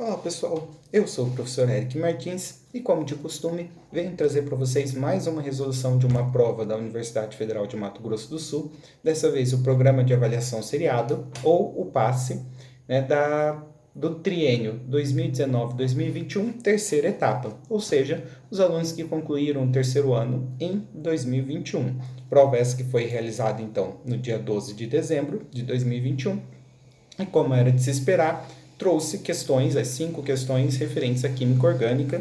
Olá pessoal, eu sou o professor Eric Martins e, como de costume, venho trazer para vocês mais uma resolução de uma prova da Universidade Federal de Mato Grosso do Sul, dessa vez o Programa de Avaliação Seriado, ou o PASSE, do triênio 2019-2021, terceira etapa, ou seja, os alunos que concluíram o terceiro ano em 2021. Prova essa que foi realizada então no dia 12 de dezembro de 2021 e, como era de se esperar, trouxe questões, as 5 questões referentes à química orgânica,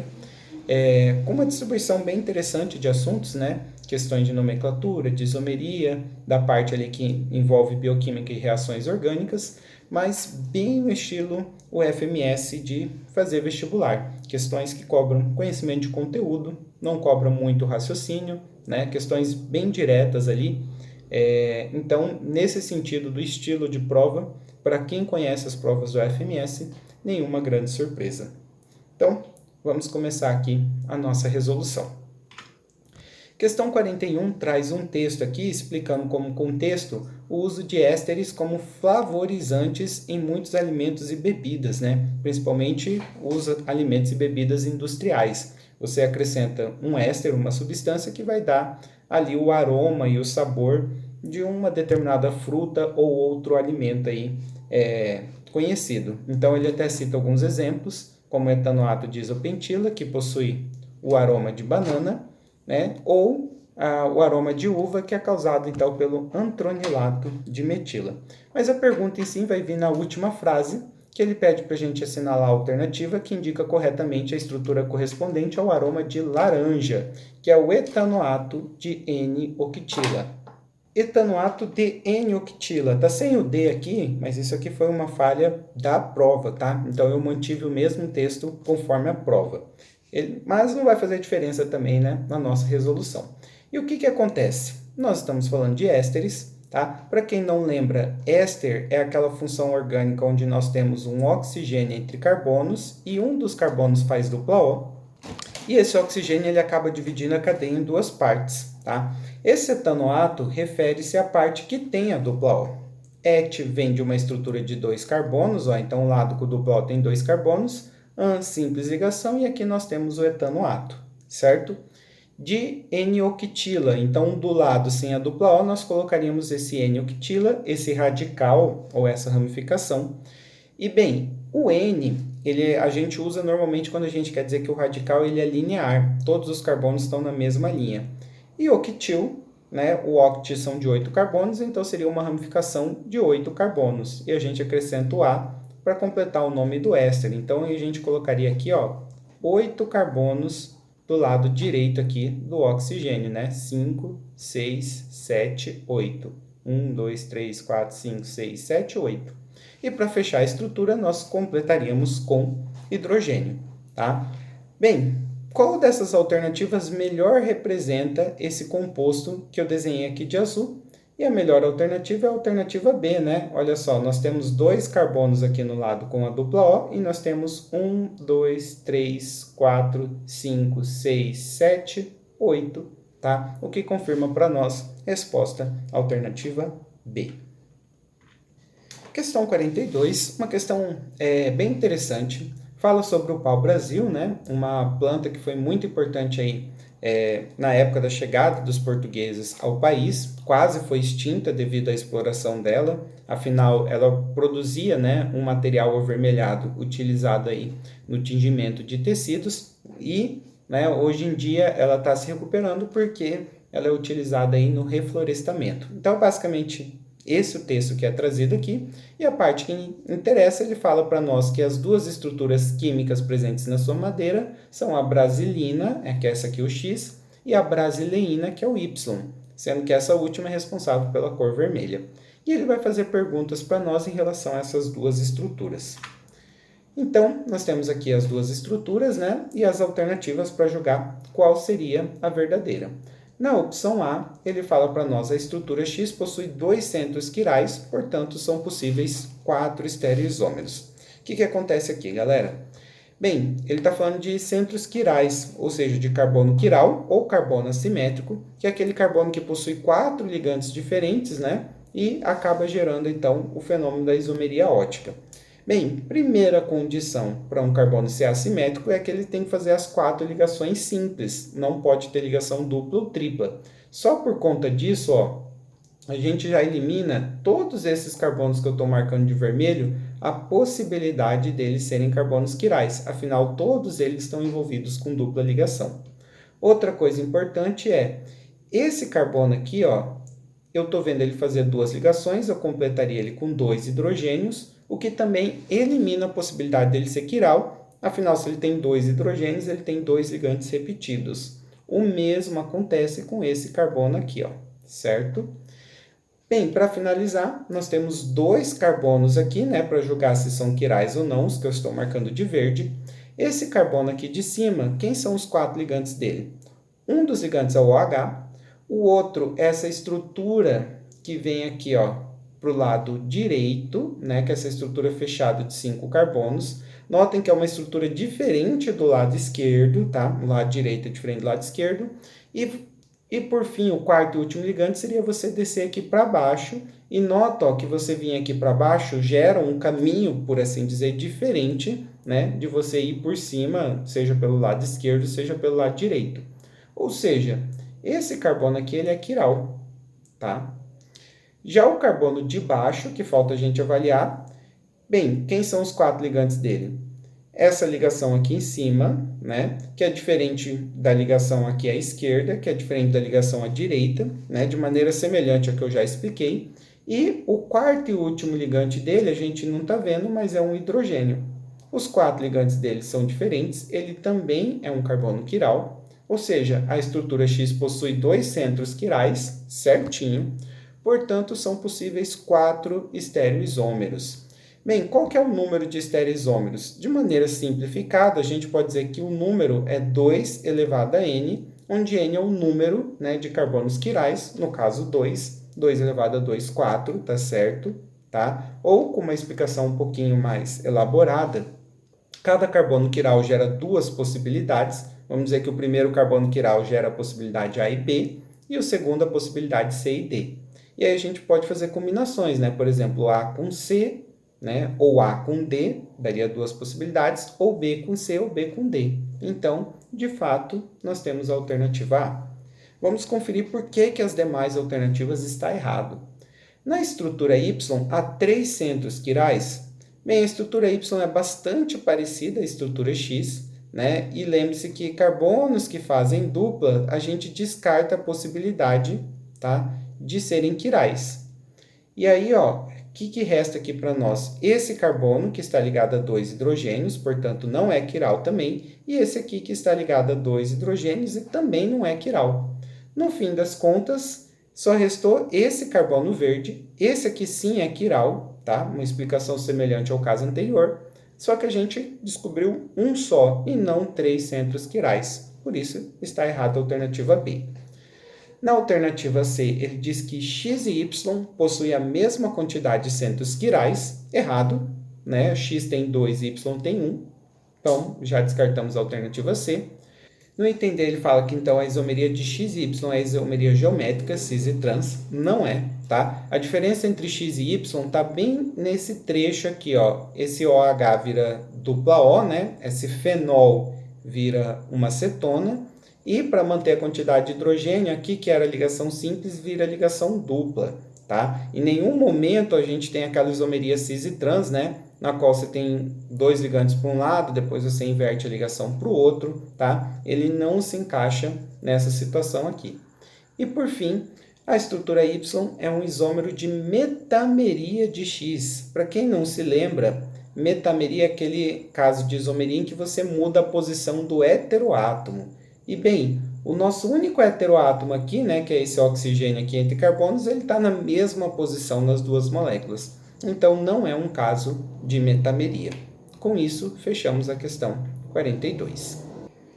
com uma distribuição bem interessante de assuntos, né? Questões de nomenclatura, de isomeria, da parte ali que envolve bioquímica e reações orgânicas, mas bem no estilo UFMS de fazer vestibular. Questões que cobram conhecimento de conteúdo, não cobram muito raciocínio, né? Questões bem diretas ali. Então, nesse sentido do estilo de prova, para quem conhece as provas do FMS, nenhuma grande surpresa. Então, vamos começar aqui a nossa resolução. Questão 41 traz um texto aqui explicando como contexto o uso de ésteres como flavorizantes em muitos alimentos e bebidas, né? Principalmente os alimentos e bebidas industriais. Você acrescenta um éster, uma substância que vai dar ali o aroma e o sabor de uma determinada fruta ou outro alimento aí conhecido. Então ele até cita alguns exemplos, como o etanoato de isopentila, que possui o aroma de banana, né? Ou o aroma de uva, que é causado então pelo antronilato de metila. Mas a pergunta em si vai vir na última frase, que ele pede para a gente assinalar a alternativa que indica corretamente a estrutura correspondente ao aroma de laranja, que é o etanoato de N-octila. Etanoato de N-octila. Tá sem o D aqui, mas isso aqui foi uma falha da prova, tá? Então eu mantive o mesmo texto conforme a prova. Mas não vai fazer diferença também, né, na nossa resolução. E o que acontece? Nós estamos falando de ésteres, tá? Para quem não lembra, éster é aquela função orgânica onde nós temos um oxigênio entre carbonos e um dos carbonos faz dupla O. E esse oxigênio ele acaba dividindo a cadeia em duas partes, tá? Esse etanoato refere-se à parte que tem a dupla O. Et vem de uma estrutura de dois carbonos, ó, então o lado com dupla O tem dois carbonos, an simples ligação, e aqui nós temos o etanoato, certo? De N-octila, então do lado sem a dupla O nós colocaríamos esse N-octila, esse radical ou essa ramificação. E bem, o N a gente usa normalmente quando a gente quer dizer que o radical ele é linear, todos os carbonos estão na mesma linha. E octil, né, o oct são de 8 carbonos, então seria uma ramificação de 8 carbonos. E a gente acrescenta o A para completar o nome do éster. Então a gente colocaria aqui, ó, 8 carbonos do lado direito aqui do oxigênio, né? 5, 6, 7, 8. 1, 2, 3, 4, 5, 6, 7, 8. E para fechar a estrutura, nós completaríamos com hidrogênio, tá? Bem, qual dessas alternativas melhor representa esse composto que eu desenhei aqui de azul? E a melhor alternativa é a alternativa B, né? Olha só, nós temos 2 carbonos aqui no lado com a dupla O e nós temos 1, 2, 3, 4, 5, 6, 7, 8, tá? O que confirma para nós resposta alternativa B. Questão 42, uma questão bem interessante, fala sobre o pau-brasil, né? Uma planta que foi muito importante aí na época da chegada dos portugueses ao país, quase foi extinta devido à exploração dela, afinal ela produzia, né, um material avermelhado utilizado aí no tingimento de tecidos e, né, hoje em dia ela está se recuperando porque ela é utilizada aí no reflorestamento. Então, basicamente, esse é o texto que é trazido aqui, e a parte que interessa, ele fala para nós que as duas estruturas químicas presentes na sua madeira são a brasilina, que é essa aqui o X, e a brasileína, que é o Y, sendo que essa última é responsável pela cor vermelha. E ele vai fazer perguntas para nós em relação a essas duas estruturas. Então, nós temos aqui as duas estruturas, né, e as alternativas para julgar qual seria a verdadeira. Na opção A, ele fala para nós a estrutura X possui 2 centros quirais, portanto, são possíveis 4 estereoisômeros. O que acontece aqui, galera? Bem, ele está falando de centros quirais, ou seja, de carbono quiral ou carbono assimétrico, que é aquele carbono que possui 4 ligantes diferentes, né? E acaba gerando, então, o fenômeno da isomeria ótica. Bem, primeira condição para um carbono ser assimétrico é que ele tem que fazer as 4 ligações simples, não pode ter ligação dupla ou tripla. Só por conta disso, ó, a gente já elimina todos esses carbonos que eu estou marcando de vermelho, a possibilidade deles serem carbonos quirais, afinal todos eles estão envolvidos com dupla ligação. Outra coisa importante é, esse carbono aqui, ó, eu estou vendo ele fazer 2 ligações, eu completaria ele com 2 hidrogênios, o que também elimina a possibilidade dele ser quiral, afinal, se ele tem 2 hidrogênios, ele tem 2 ligantes repetidos. O mesmo acontece com esse carbono aqui, ó, certo? Bem, para finalizar, nós temos 2 carbonos aqui, né, para julgar se são quirais ou não, os que eu estou marcando de verde. Esse carbono aqui de cima, quem são os 4 ligantes dele? Um dos ligantes é o OH, o outro é essa estrutura que vem aqui, ó, para o lado direito, né, que é essa estrutura fechada de 5 carbonos. Notem que é uma estrutura diferente do lado esquerdo, tá? O lado direito é diferente do lado esquerdo. E por fim, o quarto e último ligante seria você descer aqui para baixo. E nota, ó, que você vir aqui para baixo gera um caminho, por assim dizer, diferente, né, de você ir por cima, seja pelo lado esquerdo, seja pelo lado direito. Ou seja, esse carbono aqui ele é quiral, tá? Já o carbono de baixo, que falta a gente avaliar, bem, quem são os 4 ligantes dele? Essa ligação aqui em cima, né, que é diferente da ligação aqui à esquerda, que é diferente da ligação à direita, né, de maneira semelhante ao que eu já expliquei. E o quarto e último ligante dele a gente não está vendo, mas é um hidrogênio. Os 4 ligantes dele são diferentes, ele também é um carbono quiral, ou seja, a estrutura X possui 2 centros quirais, certinho, portanto, são possíveis 4 estereoisômeros. Bem, qual que é o número de estereoisômeros? De maneira simplificada, a gente pode dizer que o número é 2 elevado a n, onde n é o número, né, de carbonos quirais, no caso 2, 2 elevado a 2, 4, tá certo? Tá? Ou, com uma explicação um pouquinho mais elaborada, cada carbono quiral gera 2 possibilidades. Vamos dizer que o primeiro carbono quiral gera a possibilidade A e B, e o segundo a possibilidade C e D. E aí a gente pode fazer combinações, né? Por exemplo, A com C, né? Ou A com D, daria 2 possibilidades, ou B com C ou B com D. Então, de fato, nós temos a alternativa A. Vamos conferir por que as demais alternativas estão errado. Na estrutura Y, há 3 centros quirais. Bem, a estrutura Y é bastante parecida à estrutura X, né? E lembre-se que carbonos que fazem dupla, a gente descarta a possibilidade, tá, de serem quirais. E aí, ó, o que resta aqui para nós? Esse carbono que está ligado a 2 hidrogênios, portanto, não é quiral também, e esse aqui que está ligado a 2 hidrogênios e também não é quiral. No fim das contas, só restou esse carbono verde, esse aqui sim é quiral, tá? Uma explicação semelhante ao caso anterior, só que a gente descobriu um só e não 3 centros quirais. Por isso, está errada a alternativa B. Na alternativa C, ele diz que X e Y possuem a mesma quantidade de centros quirais. Errado, né? X tem 2 e Y tem 1. Então, já descartamos a alternativa C. No item D, ele fala que então a isomeria de X e Y é a isomeria geométrica, cis e trans. Não é, tá? A diferença entre X e Y está bem nesse trecho aqui, ó. Esse OH vira dupla O, né? Esse fenol vira uma cetona. E para manter a quantidade de hidrogênio, aqui que era ligação simples, vira ligação dupla, tá? Em nenhum momento a gente tem aquela isomeria cis e trans, né? Na qual você tem 2 ligantes para um lado, depois você inverte a ligação para o outro, tá? Ele não se encaixa nessa situação aqui. E por fim, a estrutura Y é um isômero de metameria de X. Para quem não se lembra, metameria é aquele caso de isomeria em que você muda a posição do heteroátomo. E bem, o nosso único heteroátomo aqui, né, que é esse oxigênio aqui entre carbonos, ele está na mesma posição nas duas moléculas. Então, não é um caso de metameria. Com isso, fechamos a questão 42.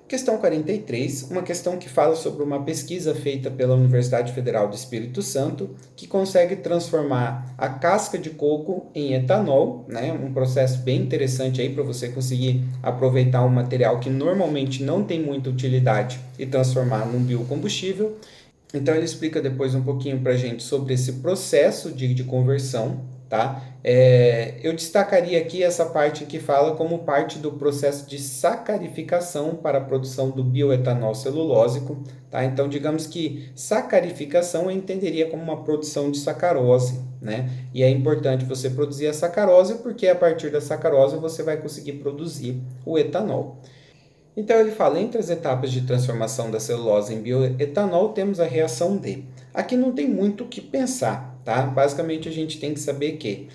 Questão 43, uma questão que fala sobre uma pesquisa feita pela Universidade Federal do Espírito Santo, que consegue transformar a casca de coco em etanol, né? Um processo bem interessante aí para você conseguir aproveitar um material que normalmente não tem muita utilidade e transformar num biocombustível. Então ele explica depois um pouquinho para a gente sobre esse processo de conversão, tá? Eu destacaria aqui essa parte que fala como parte do processo de sacarificação para a produção do bioetanol celulósico, tá? Então, digamos que sacarificação eu entenderia como uma produção de sacarose, né? E é importante você produzir a sacarose porque a partir da sacarose você vai conseguir produzir o etanol. Então ele fala, entre as etapas de transformação da celulose em bioetanol, temos a reação D. Aqui não tem muito o que pensar, tá? Basicamente a gente tem que saber que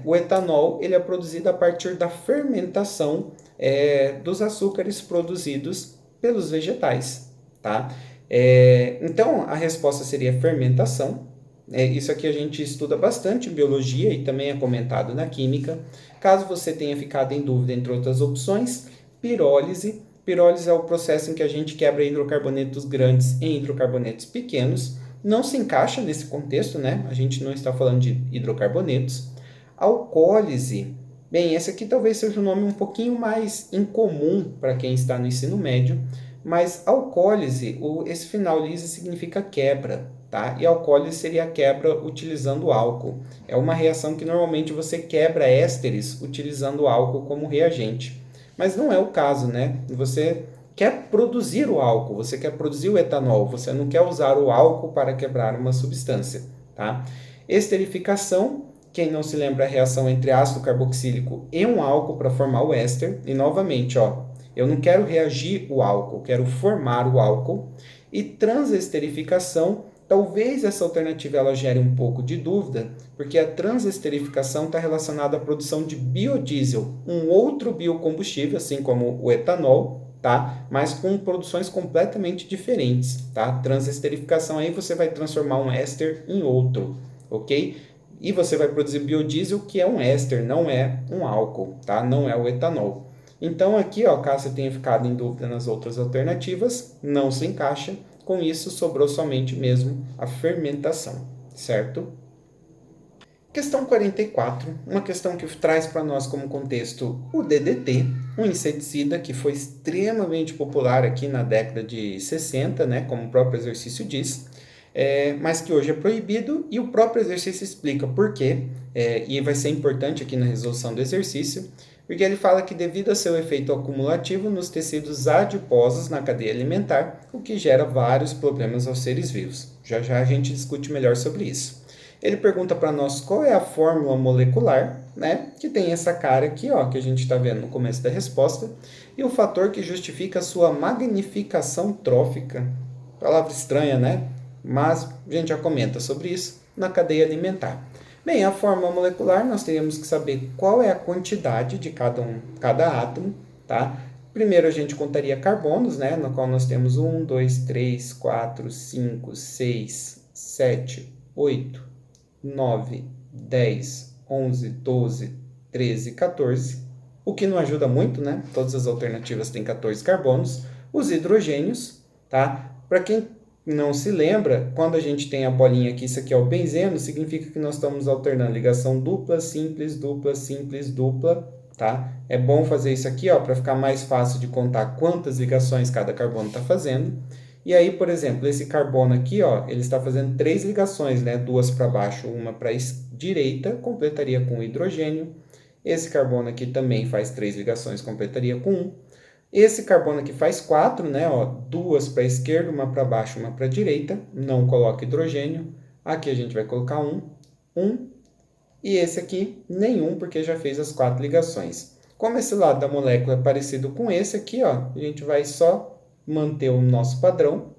o etanol ele é produzido a partir da fermentação dos açúcares produzidos pelos vegetais, tá? Então a resposta seria fermentação. Isso aqui a gente estuda bastante em biologia e também é comentado na química. Caso você tenha ficado em dúvida entre outras opções, pirólise. Pirólise é o processo em que a gente quebra hidrocarbonetos grandes em hidrocarbonetos pequenos. Não se encaixa nesse contexto, né? A gente não está falando de hidrocarbonetos. Alcólise. Bem, esse aqui talvez seja um nome um pouquinho mais incomum para quem está no ensino médio, mas alcólise, esse final lise significa quebra, tá? E alcólise seria a quebra utilizando álcool. É uma reação que normalmente você quebra ésteres utilizando álcool como reagente. Mas não é o caso, né? Você quer produzir o álcool, você quer produzir o etanol, você não quer usar o álcool para quebrar uma substância, tá? Esterificação, quem não se lembra a reação entre ácido carboxílico e um álcool para formar o éster, e novamente, ó, eu não quero reagir o álcool, quero formar o álcool. E transesterificação, talvez essa alternativa ela gere um pouco de dúvida, porque a transesterificação está relacionada à produção de biodiesel, um outro biocombustível, assim como o etanol, tá? Mas com produções completamente diferentes, tá? Transesterificação aí você vai transformar um éster em outro, ok? E você vai produzir biodiesel, que é um éster, não é um álcool, tá? Não é o etanol. Então aqui, ó, caso você tenha ficado em dúvida nas outras alternativas, não se encaixa. Com isso, sobrou somente mesmo a fermentação, certo? Questão 44, uma questão que traz para nós como contexto o DDT, um inseticida que foi extremamente popular aqui na década de 60, né, como o próprio exercício diz, mas que hoje é proibido, e o próprio exercício explica por quê, e vai ser importante aqui na resolução do exercício, porque ele fala que devido a seu efeito acumulativo nos tecidos adiposos na cadeia alimentar, o que gera vários problemas aos seres vivos. Já já a gente discute melhor sobre isso. Ele pergunta para nós qual é a fórmula molecular, né, que tem essa cara aqui, ó, que a gente está vendo no começo da resposta, e o fator que justifica a sua magnificação trófica. Palavra estranha, né? Mas a gente já comenta sobre isso na cadeia alimentar. Bem, a fórmula molecular nós teríamos que saber qual é a quantidade de cada átomo, tá? Primeiro a gente contaria carbonos, né? No qual nós temos 1, 2, 3, 4, 5, 6, 7, 8, 9, 10, 11, 12, 13, 14. O que não ajuda muito, né? Todas as alternativas têm 14 carbonos. Os hidrogênios, tá? Para quem não se lembra, quando a gente tem a bolinha aqui, isso aqui é o benzeno, significa que nós estamos alternando ligação dupla, simples, dupla, tá? É bom fazer isso aqui, ó, para ficar mais fácil de contar quantas ligações cada carbono está fazendo. E aí, por exemplo, esse carbono aqui, ó, ele está fazendo 3 ligações, né? 2 para baixo, uma para a direita, completaria com o hidrogênio. Esse carbono aqui também faz 3 ligações, completaria com 1. Esse carbono aqui faz 4, né? Ó, 2 para a esquerda, uma para baixo, uma para a direita. Não coloca hidrogênio. Aqui a gente vai colocar 1, 1. E esse aqui, nenhum, porque já fez as 4 ligações. Como esse lado da molécula é parecido com esse aqui, ó, a gente vai só manter o nosso padrão.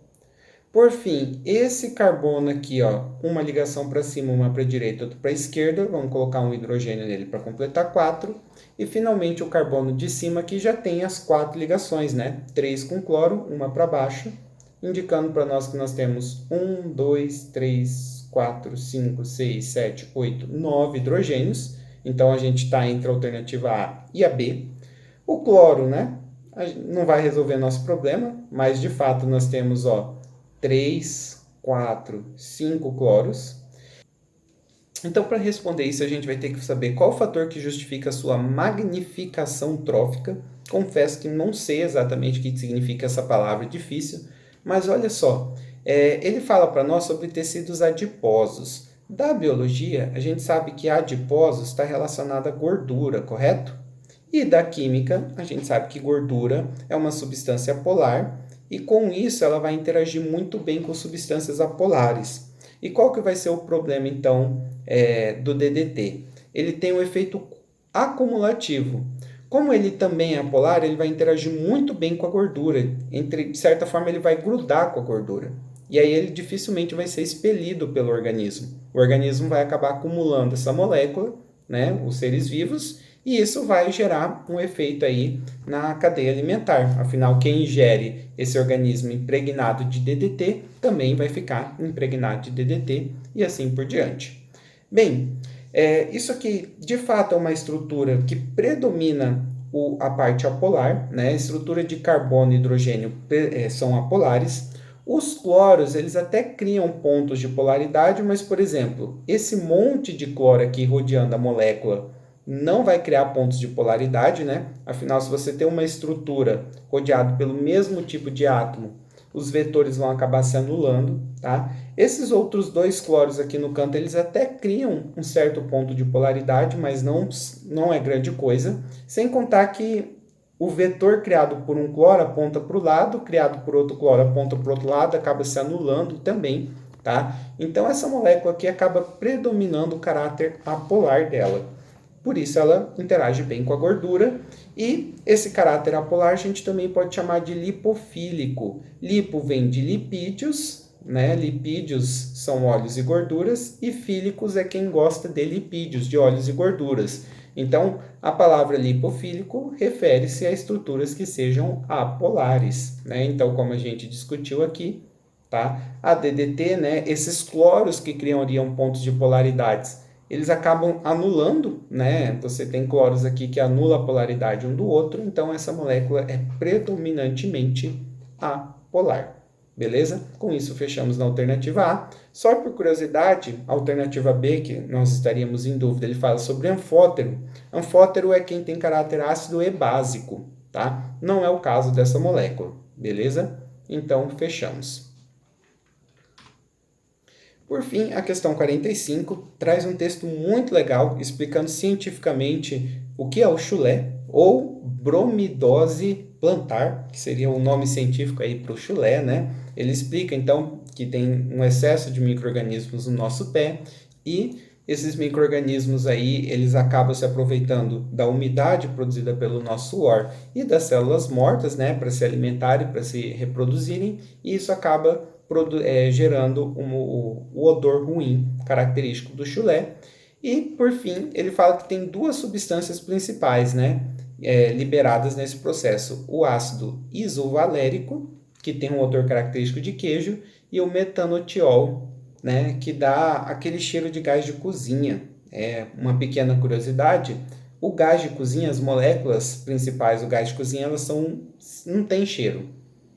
Por fim, esse carbono aqui, ó, uma ligação para cima, uma para a direita, outra para a esquerda, vamos colocar um hidrogênio nele para completar 4. E finalmente o carbono de cima aqui já tem as 4 ligações, né? 3 com cloro, uma para baixo, indicando para nós que nós temos 1, 2, 3, 4, 5, 6, 7, 8, 9 hidrogênios. Então a gente está entre a alternativa A e a B. O cloro, né? Não vai resolver nosso problema, mas de fato nós temos, ó, 3, 4, 5 cloros. Então, para responder isso, a gente vai ter que saber qual o fator que justifica a sua magnificação trófica. Confesso que não sei exatamente o que significa essa palavra difícil, mas olha só, ele fala para nós sobre tecidos adiposos. Da biologia, a gente sabe que adiposos está relacionado à gordura, correto? E da química, a gente sabe que gordura é uma substância polar e com isso ela vai interagir muito bem com substâncias apolares. E qual que vai ser o problema então do DDT? Ele tem um efeito acumulativo. Como ele também é apolar, ele vai interagir muito bem com a gordura. De certa forma, ele vai grudar com a gordura. E aí ele dificilmente vai ser expelido pelo organismo. O organismo vai acabar acumulando essa molécula, né, os seres vivos, e isso vai gerar um efeito aí na cadeia alimentar. Afinal, quem ingere esse organismo impregnado de DDT também vai ficar impregnado de DDT e assim por diante. Bem, isso aqui de fato é uma estrutura que predomina a parte apolar, né? A estrutura de carbono e hidrogênio são apolares. Os cloros, eles até criam pontos de polaridade, mas, por exemplo, esse monte de cloro aqui rodeando a molécula não vai criar pontos de polaridade, né? Afinal, se você tem uma estrutura rodeada pelo mesmo tipo de átomo, os vetores vão acabar se anulando, tá? Esses outros dois cloros aqui no canto, eles até criam um certo ponto de polaridade, mas não é grande coisa. Sem contar que o vetor criado por um cloro aponta para o lado, criado por outro cloro aponta para o outro lado, acaba se anulando também, tá? Então, essa molécula aqui acaba predominando o caráter apolar dela. Por isso, ela interage bem com a gordura. E esse caráter apolar a gente também pode chamar de lipofílico. Lipo vem de lipídios, né? Lipídios são óleos e gorduras, e fílicos é quem gosta de lipídios, de óleos e gorduras. Então, a palavra lipofílico refere-se a estruturas que sejam apolares, né? Então, como a gente discutiu aqui, tá? A DDT, né? Esses cloros que criariam pontos de polaridades, eles acabam anulando, né? Você tem cloros aqui que anula a polaridade um do outro, então essa molécula é predominantemente apolar. Beleza? Com isso, fechamos na alternativa A. Só por curiosidade, a alternativa B, que nós estaríamos em dúvida, ele fala sobre anfótero. Anfótero é quem tem caráter ácido e básico, tá? Não é o caso dessa molécula, beleza? Então, fechamos. Por fim, a questão 45 traz um texto muito legal explicando cientificamente o que é o chulé, ou bromidose plantar, que seria o nome científico aí para o chulé, né? Ele explica, então, que tem um excesso de micro-organismos no nosso pé e esses micro-organismos aí, eles acabam se aproveitando da umidade produzida pelo nosso suor e das células mortas, né, para se alimentarem, para se reproduzirem, e isso acaba gerando o odor ruim, característico do chulé. E, por fim, ele fala que tem duas substâncias principais, né, liberadas nesse processo. O ácido isovalérico, que tem um odor característico de queijo, e o metanotiol, né, que dá aquele cheiro de gás de cozinha. Uma pequena curiosidade, o gás de cozinha, as moléculas principais do gás de cozinha, elas não têm cheiro,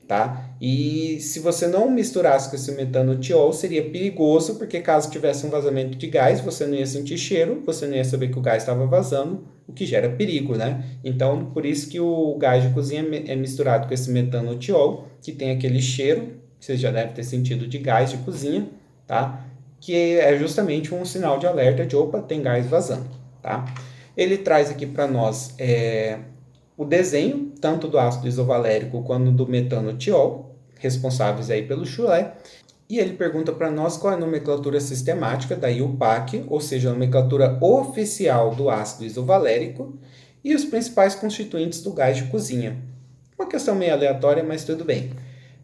tá? E se você não misturasse com esse metanotiol, seria perigoso, porque caso tivesse um vazamento de gás, você não ia sentir cheiro, você não ia saber que o gás estava vazando, o que gera perigo, né? Então, por isso que o gás de cozinha é misturado com esse metanotiol, que tem aquele cheiro, que você já deve ter sentido, de gás de cozinha, tá? Que é justamente um sinal de alerta de, opa, tem gás vazando, tá? Ele traz aqui para nós o desenho, tanto do ácido isovalérico quanto do metanotiol, responsáveis aí pelo chulé, e ele pergunta para nós qual é a nomenclatura sistemática da IUPAC, ou seja, a nomenclatura oficial do ácido isovalérico, e os principais constituintes do gás de cozinha. Uma questão meio aleatória, mas tudo bem.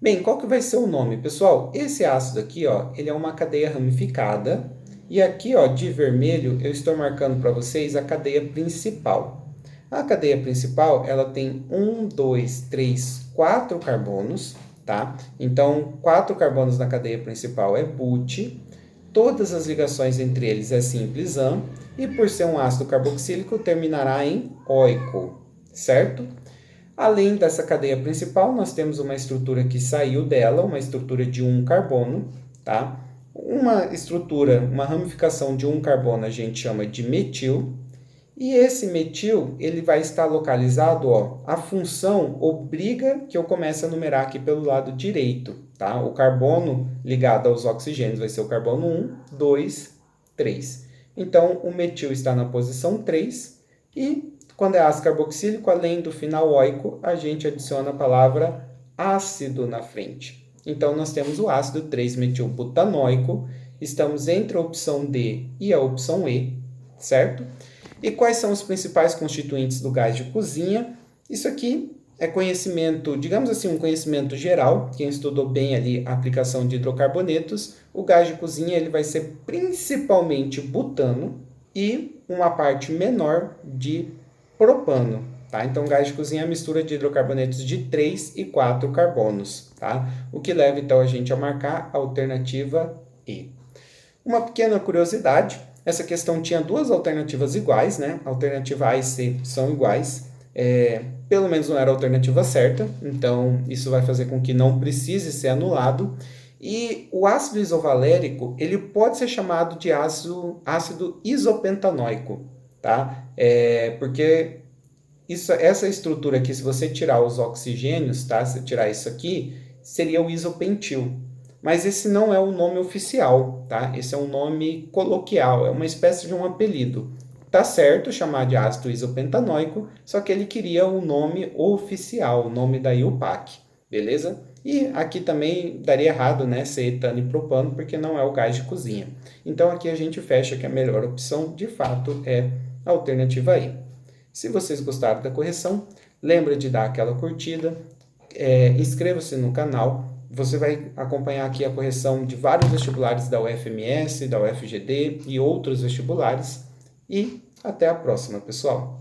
Bem, qual que vai ser o nome? Pessoal, esse ácido aqui, ó, ele é uma cadeia ramificada, e aqui, ó, de vermelho, eu estou marcando para vocês a cadeia principal. A cadeia principal, ela tem 1, 2, 3, 4 carbonos, tá? Então, 4 carbonos na cadeia principal é but, todas as ligações entre eles é simples AN, e por ser um ácido carboxílico, terminará em OICO, certo? Além dessa cadeia principal, nós temos uma estrutura que saiu dela, uma estrutura de um carbono, tá? Uma estrutura, uma ramificação de um carbono a gente chama de metil, e esse metil, ele vai estar localizado, ó, a função obriga que eu comece a numerar aqui pelo lado direito, tá? O carbono ligado aos oxigênios vai ser o carbono 1, 2, 3. Então, o metil está na posição 3 e, quando é ácido carboxílico, além do final oico, a gente adiciona a palavra ácido na frente. Então, nós temos o ácido 3-metilbutanoico, estamos entre a opção D e a opção E, certo? E quais são os principais constituintes do gás de cozinha? Isso aqui é conhecimento, digamos assim, um conhecimento geral. Quem estudou bem ali a aplicação de hidrocarbonetos, o gás de cozinha ele vai ser principalmente butano e uma parte menor de propano. Tá? Então, gás de cozinha é a mistura de hidrocarbonetos de 3 e 4 carbonos. Tá? O que leva então a gente a marcar a alternativa E. Uma pequena curiosidade, essa questão tinha duas alternativas iguais, né? A alternativa A e C são iguais. Pelo menos não era a alternativa certa, então isso vai fazer com que não precise ser anulado. E o ácido isovalérico, ele pode ser chamado de ácido isopentanoico, tá? Porque essa estrutura aqui, se você tirar os oxigênios, tá? Se tirar isso aqui, seria o isopentil. Mas esse não é o nome oficial, tá? Esse é um nome coloquial, é uma espécie de um apelido. Tá certo chamar de ácido isopentanoico, só que ele queria o nome oficial, o nome da IUPAC, beleza? E aqui também daria errado, né, ser etano e propano, porque não é o gás de cozinha. Então aqui a gente fecha que a melhor opção, de fato, é a alternativa E. Se vocês gostaram da correção, lembra de dar aquela curtida, inscreva-se no canal. Você vai acompanhar aqui a correção de vários vestibulares da UFMS, da UFGD e outros vestibulares. E até a próxima, pessoal!